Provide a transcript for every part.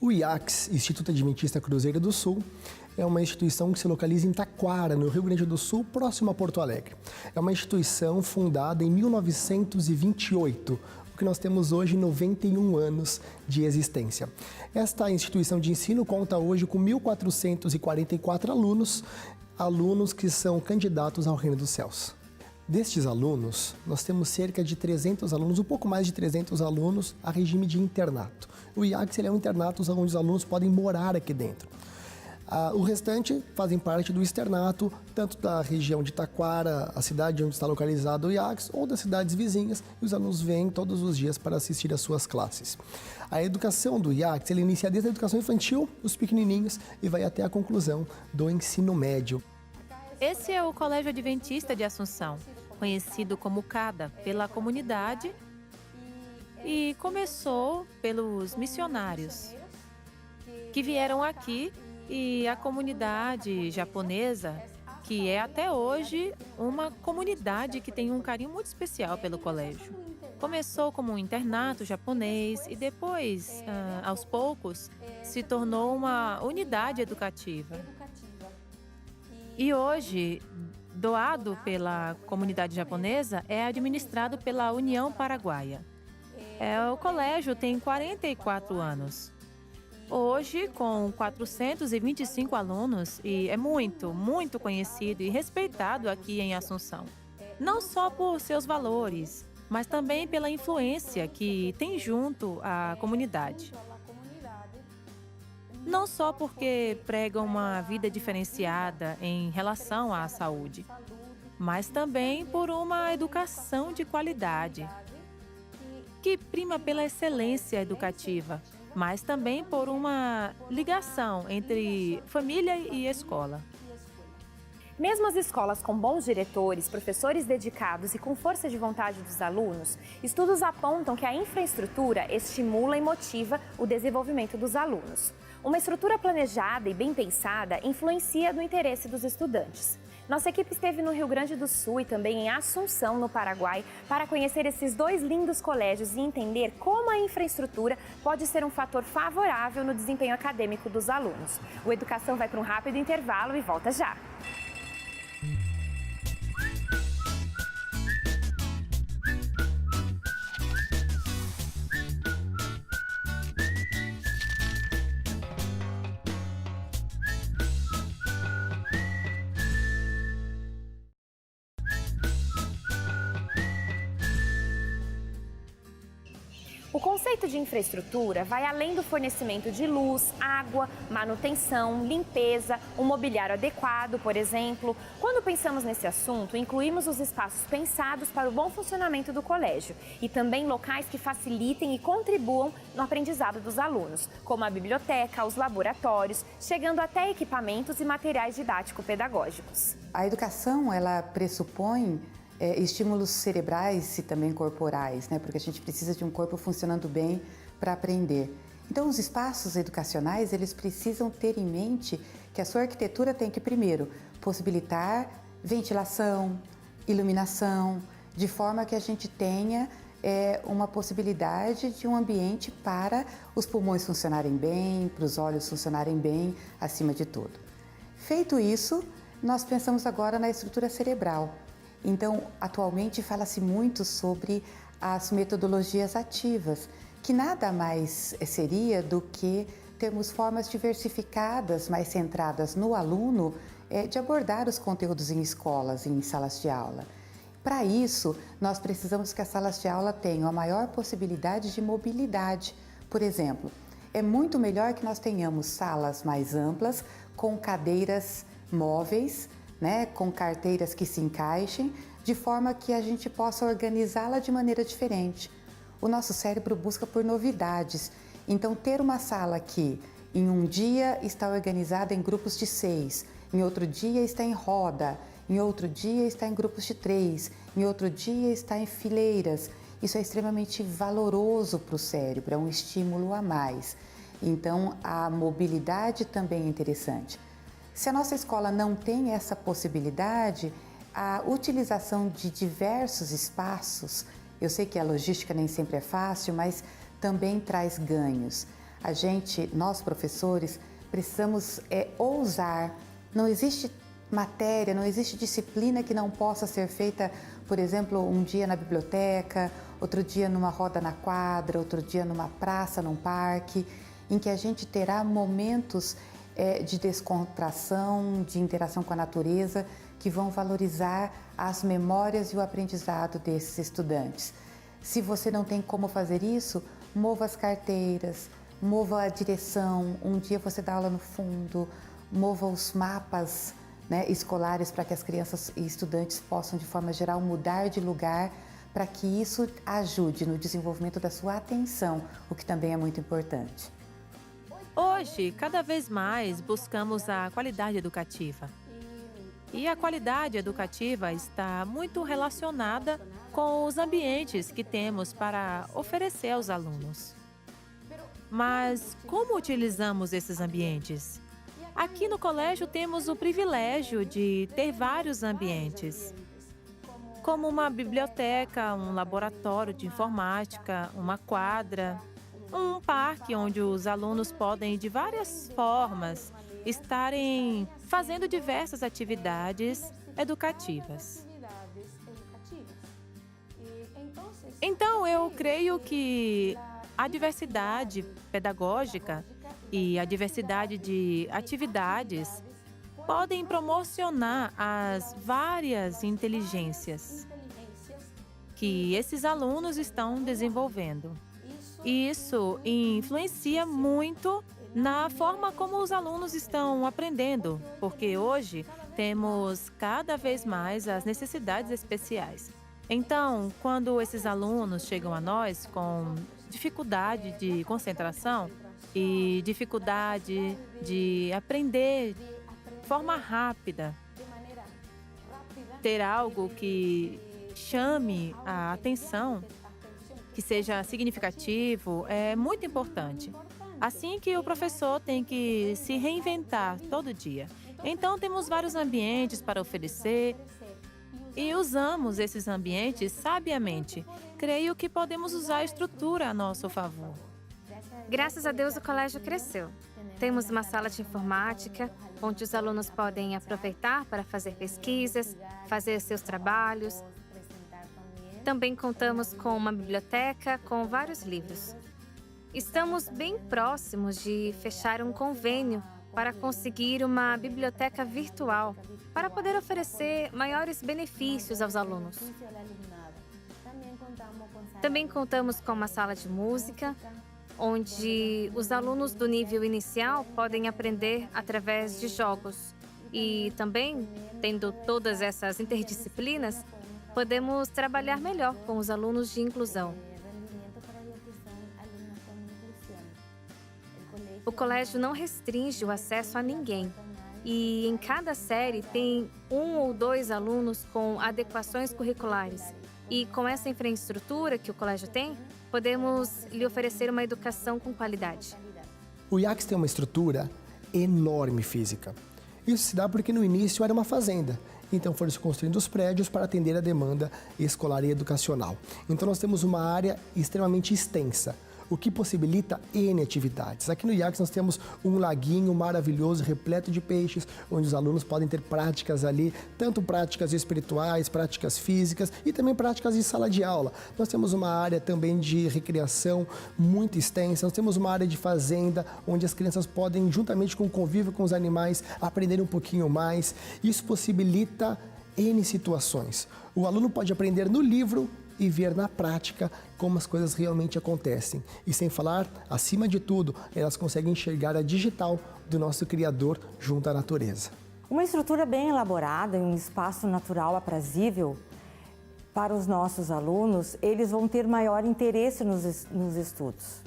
O IACS, Instituto Adventista Cruzeiro do Sul, é uma instituição que se localiza em Taquara, no Rio Grande do Sul, próximo a Porto Alegre. É uma instituição fundada em 1928, o que nós temos hoje 91 anos de existência. Esta instituição de ensino conta hoje com 1.444 alunos que são candidatos ao Reino dos Céus. Destes alunos, nós temos cerca de 300 alunos, um pouco mais de 300 alunos a regime de internato. O IACS é um internato onde os alunos podem morar aqui dentro. O restante fazem parte do externato, tanto da região de Taquara, a cidade onde está localizado o IACS, ou das cidades vizinhas, e os alunos vêm todos os dias para assistir às suas classes. A educação do IACS, ele inicia desde a educação infantil, os pequenininhos, e vai até a conclusão do ensino médio. Esse é o Colégio Adventista de Assunção, conhecido como CADA pela comunidade, e começou pelos missionários que vieram aqui, e a comunidade japonesa, que é até hoje uma comunidade que tem um carinho muito especial pelo colégio. Começou como um internato japonês e depois, aos poucos, se tornou uma unidade educativa. E hoje, doado pela comunidade japonesa, é administrado pela União Paraguaia. O colégio tem 44 anos. Hoje, com 425 alunos, e é muito conhecido e respeitado aqui em Assunção. Não só por seus valores, mas também pela influência que tem junto à comunidade. Não só porque pregam uma vida diferenciada em relação à saúde, mas também por uma educação de qualidade, que prima pela excelência educativa, mas também por uma ligação entre família e escola. Mesmo as escolas com bons diretores, professores dedicados e com força de vontade dos alunos, estudos apontam que a infraestrutura estimula e motiva o desenvolvimento dos alunos. Uma estrutura planejada e bem pensada influencia no interesse dos estudantes. Nossa equipe esteve no Rio Grande do Sul e também em Assunção, no Paraguai, para conhecer esses dois lindos colégios e entender como a infraestrutura pode ser um fator favorável no desempenho acadêmico dos alunos. O Educação vai para um rápido intervalo e volta já. O conceito de infraestrutura vai além do fornecimento de luz, água, manutenção, limpeza, um mobiliário adequado, por exemplo. Quando pensamos nesse assunto, incluímos os espaços pensados para o bom funcionamento do colégio e também locais que facilitem e contribuam no aprendizado dos alunos, como a biblioteca, os laboratórios, chegando até equipamentos e materiais didático-pedagógicos. A educação, ela pressupõe estímulos cerebrais e também corporais, né? Porque a gente precisa de um corpo funcionando bem para aprender. Então, os espaços educacionais, eles precisam ter em mente que a sua arquitetura tem que, primeiro, possibilitar ventilação, iluminação, de forma que a gente tenha uma possibilidade de um ambiente para os pulmões funcionarem bem, para os olhos funcionarem bem, acima de tudo. Feito isso, nós pensamos agora na estrutura cerebral. Então, atualmente fala-se muito sobre as metodologias ativas, que nada mais seria do que termos formas diversificadas, mais centradas no aluno, de abordar os conteúdos em escolas, em salas de aula. Para isso, nós precisamos que as salas de aula tenham a maior possibilidade de mobilidade. Por exemplo, é muito melhor que nós tenhamos salas mais amplas, com cadeiras móveis, né, com carteiras que se encaixem, de forma que a gente possa organizá-la de maneira diferente. O nosso cérebro busca por novidades, então ter uma sala que em um dia está organizada em grupos de 6, em outro dia está em roda, em outro dia está em grupos de 3, em outro dia está em fileiras, isso é extremamente valoroso para o cérebro, é um estímulo a mais. Então a mobilidade também é interessante. Se a nossa escola não tem essa possibilidade, a utilização de diversos espaços, eu sei que a logística nem sempre é fácil, mas também traz ganhos. Nós professores, precisamos ousar. Não existe matéria, não existe disciplina que não possa ser feita, por exemplo, um dia na biblioteca, outro dia numa roda na quadra, outro dia numa praça, num parque, em que a gente terá momentos de descontração, de interação com a natureza, que vão valorizar as memórias e o aprendizado desses estudantes. Se você não tem como fazer isso, mova as carteiras, mova a direção, um dia você dá aula no fundo, mova os mapas, né, escolares para que as crianças e estudantes possam, de forma geral, mudar de lugar, para que isso ajude no desenvolvimento da sua atenção, o que também é muito importante. Hoje, cada vez mais buscamos a qualidade educativa. E a qualidade educativa está muito relacionada com os ambientes que temos para oferecer aos alunos. Mas como utilizamos esses ambientes? Aqui no colégio temos o privilégio de ter vários ambientes, como uma biblioteca, um laboratório de informática, uma quadra, um parque onde os alunos podem, de várias formas, estarem fazendo diversas atividades educativas. Então, eu creio que a diversidade pedagógica e a diversidade de atividades podem promocionar as várias inteligências que esses alunos estão desenvolvendo. E isso influencia muito na forma como os alunos estão aprendendo, porque hoje temos cada vez mais as necessidades especiais. Então, quando esses alunos chegam a nós com dificuldade de concentração e dificuldade de aprender de forma rápida, ter algo que chame a atenção, que seja significativo, é muito importante. Assim que o professor tem que se reinventar todo dia. Então, temos vários ambientes para oferecer e usamos esses ambientes sabiamente. Creio que podemos usar a estrutura a nosso favor. Graças a Deus, o colégio cresceu. Temos uma sala de informática, onde os alunos podem aproveitar para fazer pesquisas, fazer seus trabalhos. Também contamos com uma biblioteca com vários livros. Estamos bem próximos de fechar um convênio para conseguir uma biblioteca virtual, para poder oferecer maiores benefícios aos alunos. Também contamos com uma sala de música, onde os alunos do nível inicial podem aprender através de jogos. E também, tendo todas essas interdisciplinas, podemos trabalhar melhor com os alunos de inclusão. O colégio não restringe o acesso a ninguém. E em cada série tem 1 ou 2 alunos com adequações curriculares. E com essa infraestrutura que o colégio tem, podemos lhe oferecer uma educação com qualidade. O IACS tem uma estrutura enorme física. Isso se dá porque no início era uma fazenda. Então foram se construindo os prédios para atender a demanda escolar e educacional. Então nós temos uma área extremamente extensa, o que possibilita N atividades. Aqui no IACS nós temos um laguinho maravilhoso, repleto de peixes, onde os alunos podem ter práticas ali, tanto práticas espirituais, práticas físicas e também práticas de sala de aula. Nós temos uma área também de recreação muito extensa, nós temos uma área de fazenda, onde as crianças podem, juntamente com o convívio com os animais, aprender um pouquinho mais. Isso possibilita N situações. O aluno pode aprender no livro e ver na prática como as coisas realmente acontecem. E sem falar, acima de tudo, elas conseguem enxergar a digital do nosso Criador junto à natureza. Uma estrutura bem elaborada e um espaço natural aprazível para os nossos alunos, eles vão ter maior interesse nos estudos.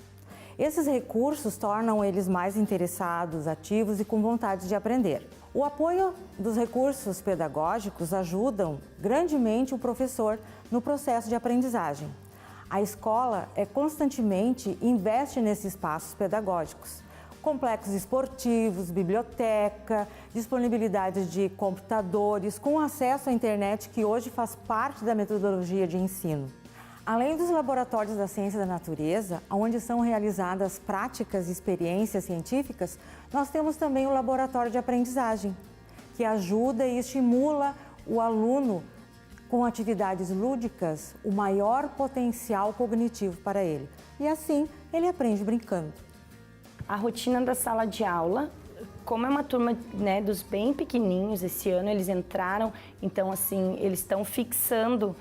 Esses recursos tornam eles mais interessados, ativos e com vontade de aprender. O apoio dos recursos pedagógicos ajudam grandemente o professor no processo de aprendizagem. A escola constantemente investe nesses espaços pedagógicos. Complexos esportivos, biblioteca, disponibilidade de computadores, com acesso à internet que hoje faz parte da metodologia de ensino. Além dos laboratórios da ciência da natureza, onde são realizadas práticas e experiências científicas, nós temos também o laboratório de aprendizagem, que ajuda e estimula o aluno com atividades lúdicas, o maior potencial cognitivo para ele. E assim, ele aprende brincando. A rotina da sala de aula, como é uma turma, né, dos bem pequenininhos, esse ano eles entraram, então assim, eles estão fixando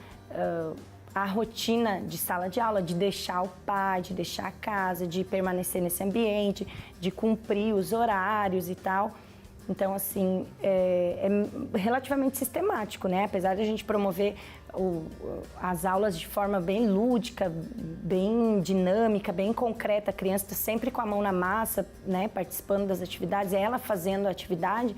a rotina de sala de aula, de deixar o pai, de deixar a casa, de permanecer nesse ambiente, de cumprir os horários e tal. Então, assim, é relativamente sistemático, né? Apesar de a gente promover as aulas de forma bem lúdica, bem dinâmica, bem concreta, a criança está sempre com a mão na massa, né? Participando das atividades, ela fazendo a atividade,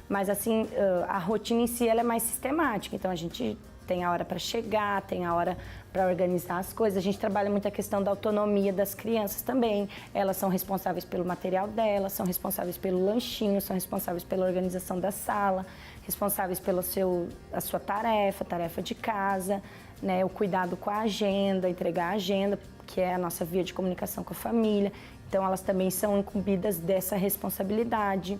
mas, assim, a rotina em si ela é mais sistemática. Então, a gente tem a hora para chegar, tem a hora para organizar as coisas. A gente trabalha muito a questão da autonomia das crianças também. Elas são responsáveis pelo material delas, são responsáveis pelo lanchinho, são responsáveis pela organização da sala, responsáveis pela sua tarefa de casa, né? O cuidado com a agenda, entregar a agenda, que é a nossa via de comunicação com a família. Então, elas também são incumbidas dessa responsabilidade.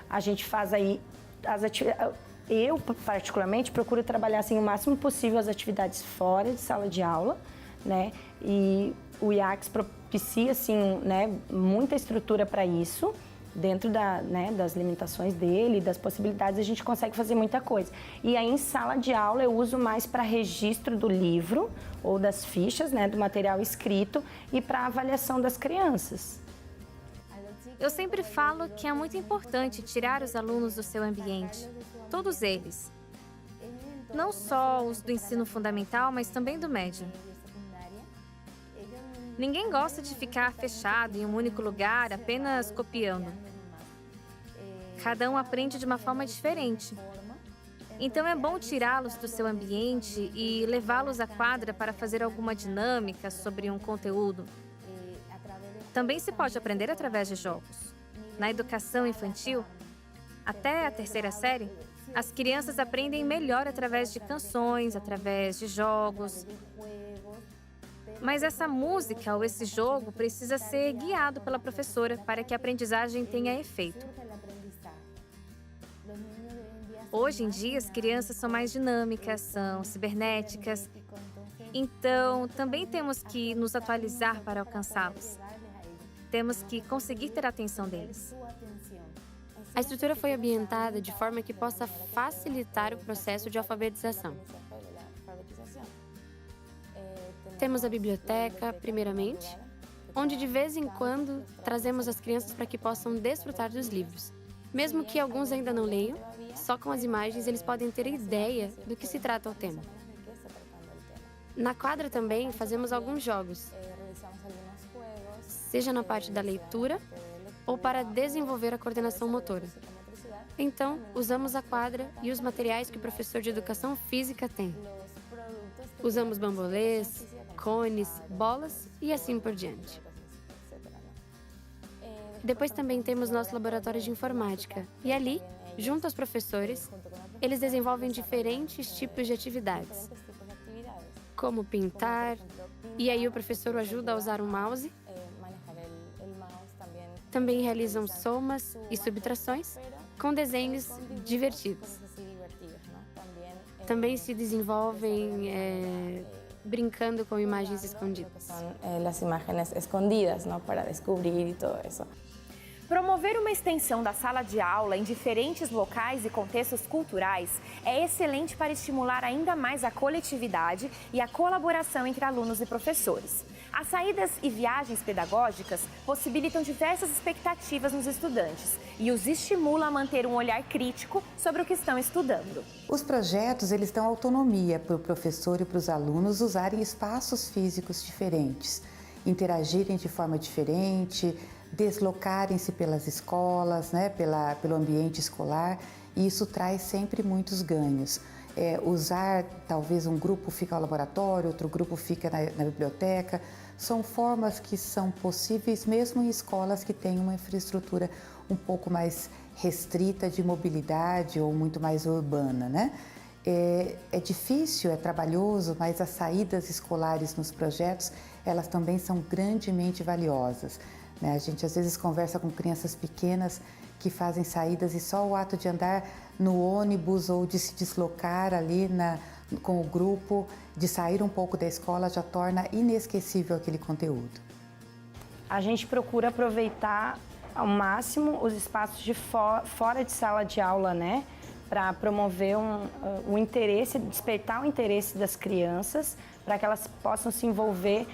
A gente faz aí as atividades. Eu, particularmente, procuro trabalhar assim, o máximo possível as atividades fora de sala de aula, né? E o IACS propicia, assim, né, muita estrutura para isso. Dentro das limitações dele, das possibilidades, a gente consegue fazer muita coisa. E aí, em sala de aula, eu uso mais para registro do livro ou das fichas, né, do material escrito e para avaliação das crianças. Eu sempre falo que é muito importante tirar os alunos do seu ambiente, todos eles. Não só os do ensino fundamental, mas também do médio. Ninguém gosta de ficar fechado em um único lugar, apenas copiando. Cada um aprende de uma forma diferente. Então é bom tirá-los do seu ambiente e levá-los à quadra para fazer alguma dinâmica sobre um conteúdo. Também se pode aprender através de jogos. Na educação infantil, até a 3ª série, as crianças aprendem melhor através de canções, através de jogos. Mas essa música ou esse jogo precisa ser guiado pela professora para que a aprendizagem tenha efeito. Hoje em dia, as crianças são mais dinâmicas, são cibernéticas. Então, também temos que nos atualizar para alcançá-los. Temos que conseguir ter a atenção deles. A estrutura foi ambientada de forma que possa facilitar o processo de alfabetização. Temos a biblioteca, primeiramente, onde de vez em quando trazemos as crianças para que possam desfrutar dos livros. Mesmo que alguns ainda não leiam, só com as imagens eles podem ter ideia do que se trata o tema. Na quadra também fazemos alguns jogos, seja na parte da leitura ou para desenvolver a coordenação motora. Então, usamos a quadra e os materiais que o professor de educação física tem. Usamos bambolês, cones, bolas e assim por diante. Depois também temos nosso laboratório de informática e ali, junto aos professores, eles desenvolvem diferentes tipos de atividades, como pintar, e aí o professor o ajuda a usar um mouse. Também realizam somas e subtrações com desenhos divertidos. Também se desenvolvem brincando com imagens escondidas. As imagens escondidas, ¿no? Para descobrir e tudo isso. Promover uma extensão da sala de aula em diferentes locais e contextos culturais é excelente para estimular ainda mais a coletividade e a colaboração entre alunos e professores. As saídas e viagens pedagógicas possibilitam diversas expectativas nos estudantes e os estimulam a manter um olhar crítico sobre o que estão estudando. Os projetos eles dão autonomia para o professor e para os alunos usarem espaços físicos diferentes, interagirem de forma diferente, deslocarem-se pelas escolas, né, pelo ambiente escolar, e isso traz sempre muitos ganhos. Usar, talvez um grupo fica no laboratório, outro grupo fica na biblioteca, são formas que são possíveis mesmo em escolas que têm uma infraestrutura um pouco mais restrita de mobilidade ou muito mais urbana, né? É difícil, é trabalhoso, mas as saídas escolares nos projetos, elas também são grandemente valiosas, né? A gente às vezes conversa com crianças pequenas que fazem saídas e só o ato de andar no ônibus ou de se deslocar ali com o grupo, de sair um pouco da escola, já torna inesquecível aquele conteúdo. A gente procura aproveitar ao máximo os espaços de fora de sala de aula, né? Para promover o interesse, despertar o interesse das crianças, para que elas possam se envolver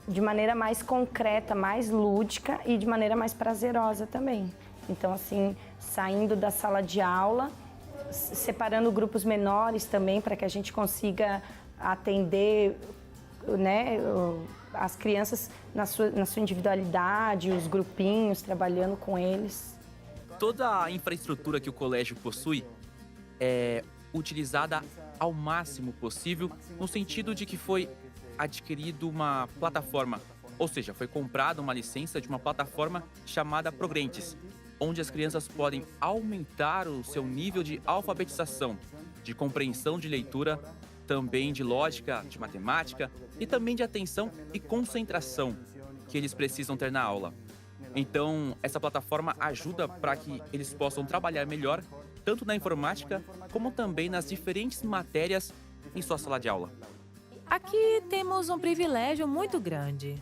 de maneira mais concreta, mais lúdica e de maneira mais prazerosa também. Então, assim, saindo da sala de aula, separando grupos menores também, para que a gente consiga atender, né, as crianças na sua individualidade, os grupinhos, trabalhando com eles. Toda a infraestrutura que o colégio possui é utilizada ao máximo possível, no sentido de que foi adquirido uma plataforma, ou seja, foi comprada uma licença de uma plataforma chamada Progrentes, onde as crianças podem aumentar o seu nível de alfabetização, de compreensão de leitura, também de lógica, de matemática e também de atenção e concentração que eles precisam ter na aula. Então, essa plataforma ajuda para que eles possam trabalhar melhor, tanto na informática, como também nas diferentes matérias em sua sala de aula. Aqui temos um privilégio muito grande.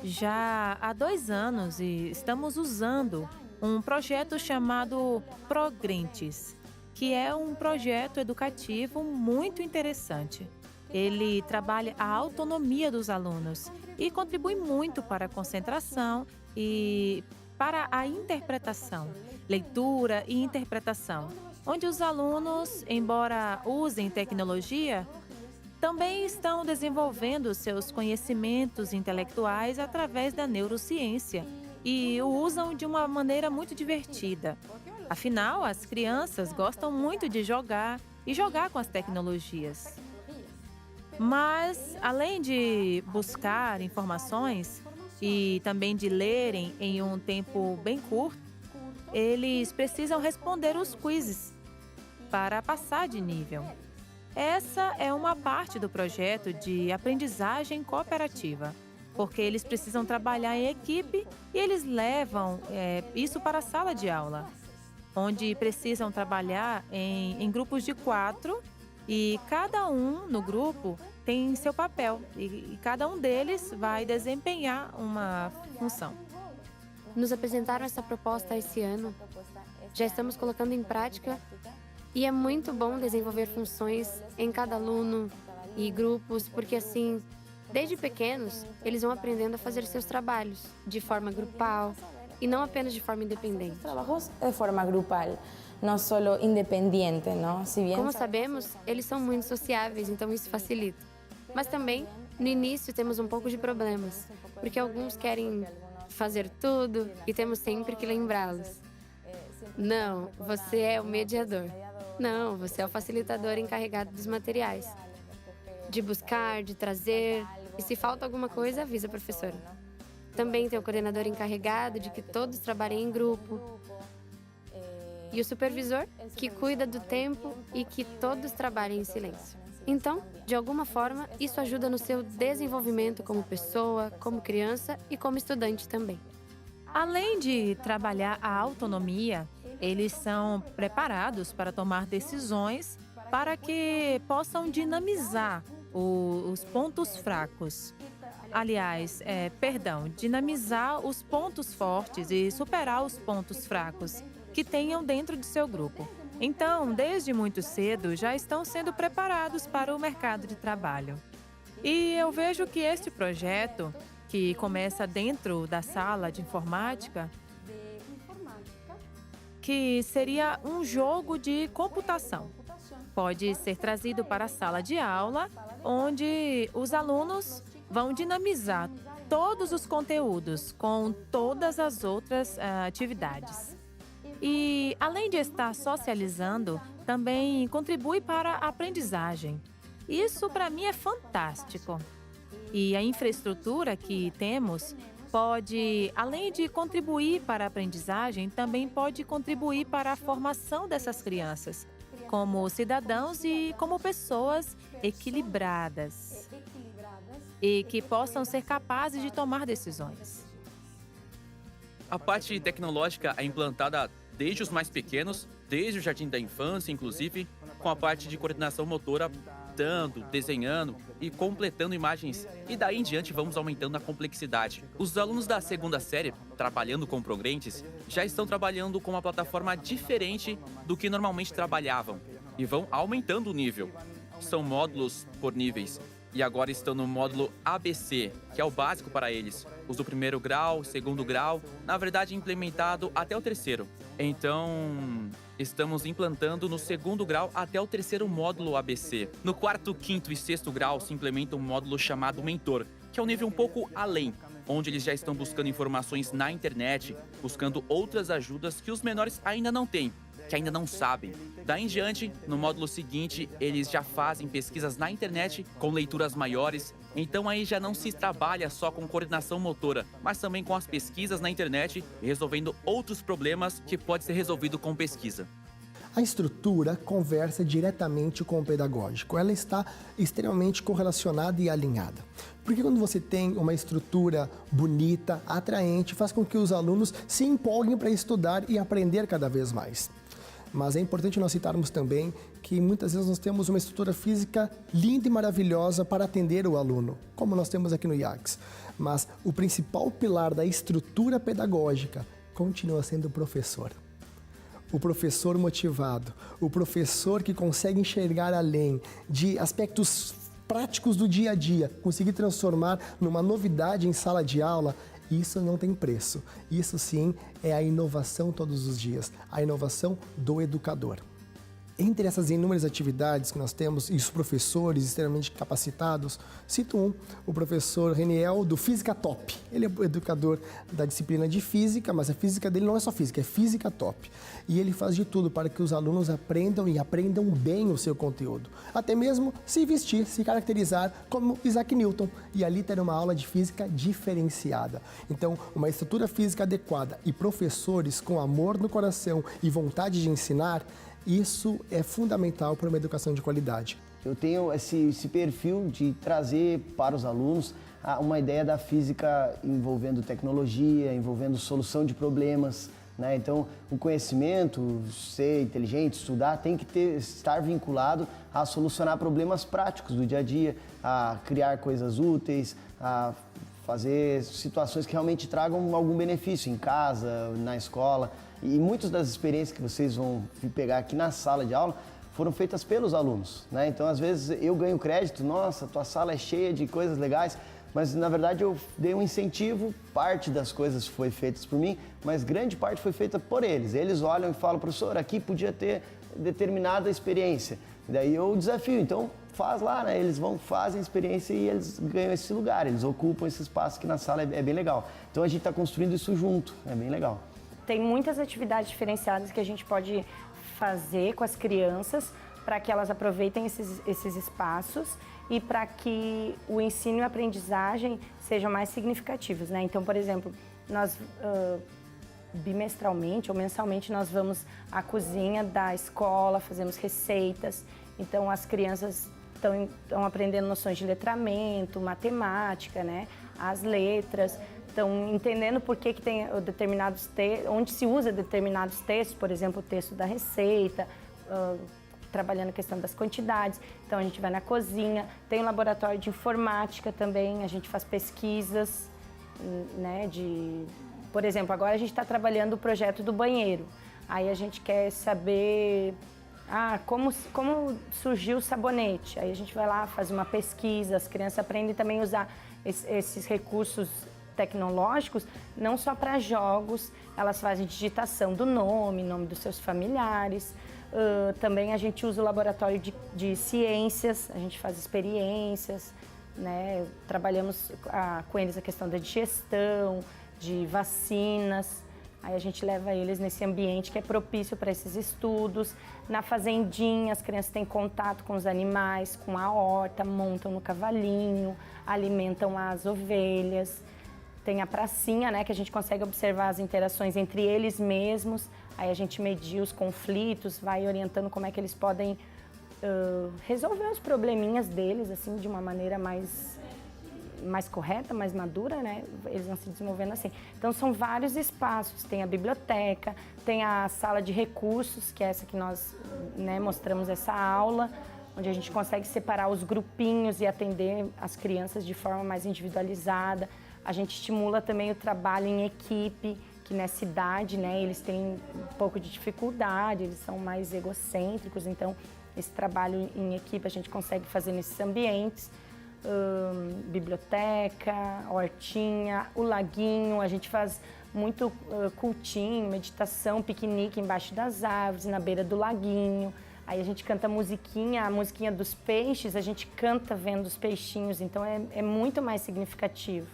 Já há 2 anos estamos usando um projeto chamado Progrentes, que é um projeto educativo muito interessante. Ele trabalha a autonomia dos alunos e contribui muito para a concentração e para a interpretação, leitura e interpretação, onde os alunos, embora usem tecnologia, também estão desenvolvendo seus conhecimentos intelectuais através da neurociência e o usam de uma maneira muito divertida. Afinal, as crianças gostam muito de jogar e jogar com as tecnologias. Mas, além de buscar informações e também de lerem em um tempo bem curto, eles precisam responder os quizzes para passar de nível. Essa é uma parte do projeto de aprendizagem cooperativa, porque eles precisam trabalhar em equipe e eles levam isso para a sala de aula, onde precisam trabalhar em grupos de 4 e cada um no grupo tem seu papel e cada um deles vai desempenhar uma função. Nos apresentaram essa proposta esse ano. Já estamos colocando em prática e é muito bom desenvolver funções em cada aluno e grupos, porque assim, desde pequenos, eles vão aprendendo a fazer seus trabalhos de forma grupal e não apenas de forma independente. Trabajos de forma grupal, não solo independiente, não? Como sabemos, eles são muito sociáveis, então isso facilita. Mas também, no início, temos um pouco de problemas, porque alguns querem fazer tudo e temos sempre que lembrá-los. Não, você é o mediador. Não, você é o facilitador encarregado dos materiais. De buscar, de trazer, e se falta alguma coisa, avisa a professora. Também tem o coordenador encarregado de que todos trabalhem em grupo. E o supervisor, que cuida do tempo e que todos trabalhem em silêncio. Então, de alguma forma, isso ajuda no seu desenvolvimento como pessoa, como criança e como estudante também. Além de trabalhar a autonomia, eles são preparados para tomar decisões para que possam dinamizar os pontos fracos. Aliás, dinamizar os pontos fortes e superar os pontos fracos que tenham dentro de seu grupo. Então, desde muito cedo, já estão sendo preparados para o mercado de trabalho. E eu vejo que este projeto, que começa dentro da sala de informática, que seria um jogo de computação, pode ser trazido para a sala de aula, onde os alunos vão dinamizar todos os conteúdos com todas as outras atividades. E, além de estar socializando, também contribui para a aprendizagem. Isso, para mim, é fantástico. E a infraestrutura que temos pode, além de contribuir para a aprendizagem, também pode contribuir para a formação dessas crianças. como cidadãos e como pessoas equilibradas e que possam ser capazes de tomar decisões. A parte tecnológica é implantada desde os mais pequenos, desde o jardim da infância, inclusive, com a parte de coordenação motora, pintando, desenhando e completando imagens. E daí em diante vamos aumentando a complexidade. Os alunos da segunda série, trabalhando com progrentes, já estão trabalhando com uma plataforma diferente do que normalmente trabalhavam e vão aumentando o nível. São módulos por níveis. E agora estão no módulo ABC, que é o básico para eles. Os do primeiro grau, segundo grau, na verdade implementado até o terceiro. Então, estamos implantando no segundo grau até o terceiro módulo ABC. No quarto, quinto e sexto grau se implementa um módulo chamado Mentor, que é um nível um pouco além, onde eles já estão buscando informações na internet, buscando outras ajudas que os menores ainda não têm, que ainda não sabem. Daí em diante, no módulo seguinte, eles já fazem pesquisas na internet com leituras maiores. Então aí já não se trabalha só com coordenação motora, mas também com as pesquisas na internet, resolvendo outros problemas que pode ser resolvido com pesquisa. A estrutura conversa diretamente com o pedagógico. Ela está extremamente correlacionada e alinhada. Porque quando você tem uma estrutura bonita, atraente, faz com que os alunos se empolguem para estudar e aprender cada vez mais. Mas é importante nós citarmos também que muitas vezes nós temos uma estrutura física linda e maravilhosa para atender o aluno, como nós temos aqui no IACS. Mas o principal pilar da estrutura pedagógica continua sendo o professor. O professor motivado, o professor que consegue enxergar além de aspectos práticos do dia a dia, conseguir transformar numa novidade em sala de aula, isso não tem preço. Isso sim é a inovação todos os dias, a inovação do educador. Entre essas inúmeras atividades que nós temos, e os professores extremamente capacitados, cito o professor Reniel, do Física Top. Ele é o educador da disciplina de Física, mas a física dele não é só Física, é Física Top. E ele faz de tudo para que os alunos aprendam e aprendam bem o seu conteúdo. Até mesmo se vestir, se caracterizar como Isaac Newton. E ali ter uma aula de Física diferenciada. Então, uma estrutura física adequada e professores com amor no coração e vontade de ensinar, isso é fundamental para uma educação de qualidade. Eu tenho esse perfil de trazer para os alunos uma ideia da física envolvendo tecnologia, envolvendo solução de problemas, né? Então, o conhecimento, ser inteligente, estudar, tem que estar vinculado a solucionar problemas práticos do dia a dia, a criar coisas úteis, a fazer situações que realmente tragam algum benefício em casa, na escola. E muitas das experiências que vocês vão pegar aqui na sala de aula foram feitas pelos alunos, né? Então, às vezes, eu ganho crédito, nossa, tua sala é cheia de coisas legais, mas, na verdade, eu dei um incentivo, parte das coisas foi feita por mim, mas grande parte foi feita por eles. Eles olham e falam, professor, aqui podia ter determinada experiência. E daí eu desafio, então faz lá, né? Eles fazem a experiência e eles ganham esse lugar, eles ocupam esse espaço aqui na sala, é bem legal. Então, a gente está construindo isso junto, é bem legal. Tem muitas atividades diferenciadas que a gente pode fazer com as crianças para que elas aproveitem esses espaços e para que o ensino e a aprendizagem sejam mais significativos, né? Então, por exemplo, nós bimestralmente ou mensalmente nós vamos à cozinha da escola, fazemos receitas. Então, as crianças estão aprendendo noções de letramento, matemática, né? As letras. Estão entendendo por que tem determinados textos, onde se usa determinados textos, por exemplo, o texto da receita, trabalhando a questão das quantidades. Então, a gente vai na cozinha, tem um laboratório de informática também, a gente faz pesquisas, né, por exemplo, agora a gente está trabalhando o projeto do banheiro. Aí a gente quer saber como surgiu o sabonete. Aí a gente vai lá, faz uma pesquisa, as crianças aprendem também a usar esses recursos tecnológicos, não só para jogos, elas fazem digitação do nome dos seus familiares. Também a gente usa o laboratório de ciências, a gente faz experiências, né? Trabalhamos com eles a questão da digestão, de vacinas. Aí a gente leva eles nesse ambiente que é propício para esses estudos. Na fazendinha, as crianças têm contato com os animais, com a horta, montam no cavalinho, alimentam as ovelhas. Tem a pracinha, né, que a gente consegue observar as interações entre eles mesmos. Aí a gente medir os conflitos, vai orientando como é que eles podem resolver os probleminhas deles, assim, de uma maneira mais correta, mais madura, né? Eles vão se desenvolvendo assim. Então, são vários espaços. Tem a biblioteca, tem a sala de recursos, que é essa que nós, né, mostramos essa aula, onde a gente consegue separar os grupinhos e atender as crianças de forma mais individualizada. A gente estimula também o trabalho em equipe, que nessa idade, né, eles têm um pouco de dificuldade, eles são mais egocêntricos, então esse trabalho em equipe a gente consegue fazer nesses ambientes. Biblioteca, hortinha, o laguinho, a gente faz muito cultinho, meditação, piquenique embaixo das árvores, na beira do laguinho. Aí a gente canta a musiquinha dos peixes, a gente canta vendo os peixinhos, então é muito mais significativo.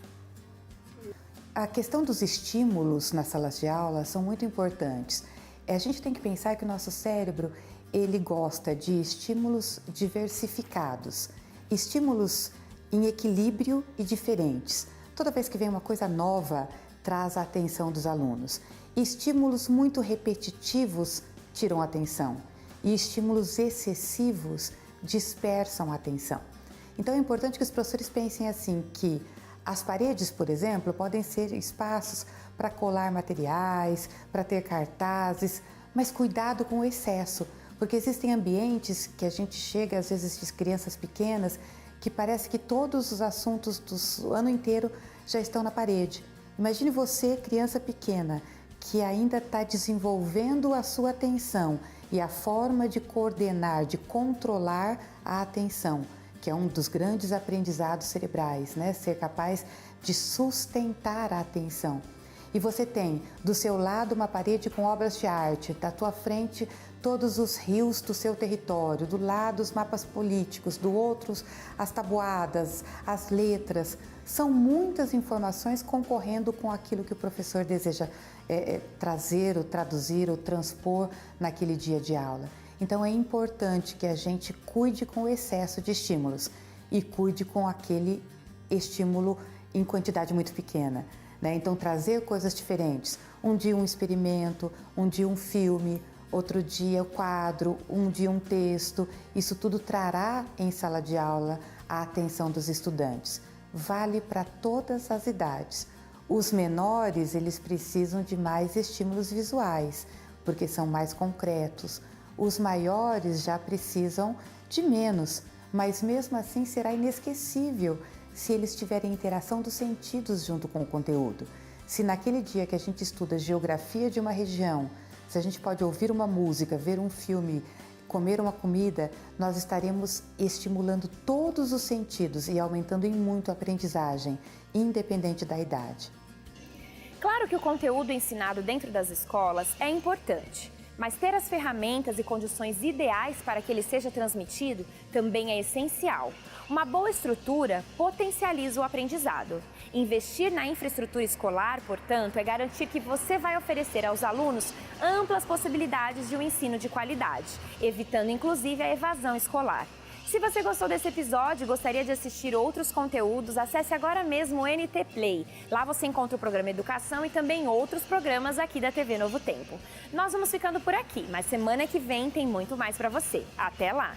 A questão dos estímulos nas salas de aula são muito importantes. A gente tem que pensar que o nosso cérebro, ele gosta de estímulos diversificados, estímulos em equilíbrio e diferentes. Toda vez que vem uma coisa nova, traz a atenção dos alunos. Estímulos muito repetitivos tiram a atenção e estímulos excessivos dispersam a atenção. Então é importante que os professores pensem assim, que as paredes, por exemplo, podem ser espaços para colar materiais, para ter cartazes, mas cuidado com o excesso, porque existem ambientes que a gente chega, às vezes, de crianças pequenas, que parece que todos os assuntos do ano inteiro já estão na parede. Imagine você, criança pequena, que ainda está desenvolvendo a sua atenção e a forma de coordenar, de controlar a atenção, que é um dos grandes aprendizados cerebrais, né? Ser capaz de sustentar a atenção. E você tem do seu lado uma parede com obras de arte, da tua frente todos os rios do seu território, do lado os mapas políticos, do outro as tabuadas, as letras. São muitas informações concorrendo com aquilo que o professor deseja trazer, ou traduzir, ou transpor naquele dia de aula. Então é importante que a gente cuide com o excesso de estímulos e cuide com aquele estímulo em quantidade muito pequena, né? Então trazer coisas diferentes. Um dia um experimento, um dia um filme, outro dia o quadro, um dia um texto. Isso tudo trará em sala de aula a atenção dos estudantes. Vale para todas as idades. Os menores, eles precisam de mais estímulos visuais, porque são mais concretos. Os maiores já precisam de menos, mas mesmo assim será inesquecível se eles tiverem interação dos sentidos junto com o conteúdo. Se naquele dia que a gente estuda geografia de uma região, se a gente pode ouvir uma música, ver um filme, comer uma comida, nós estaremos estimulando todos os sentidos e aumentando em muito a aprendizagem, independente da idade. Claro que o conteúdo ensinado dentro das escolas é importante, mas ter as ferramentas e condições ideais para que ele seja transmitido também é essencial. Uma boa estrutura potencializa o aprendizado. Investir na infraestrutura escolar, portanto, é garantir que você vai oferecer aos alunos amplas possibilidades de um ensino de qualidade, evitando inclusive a evasão escolar. Se você gostou desse episódio e gostaria de assistir outros conteúdos, acesse agora mesmo o NT Play. Lá você encontra o programa Educação e também outros programas aqui da TV Novo Tempo. Nós vamos ficando por aqui, mas semana que vem tem muito mais para você. Até lá!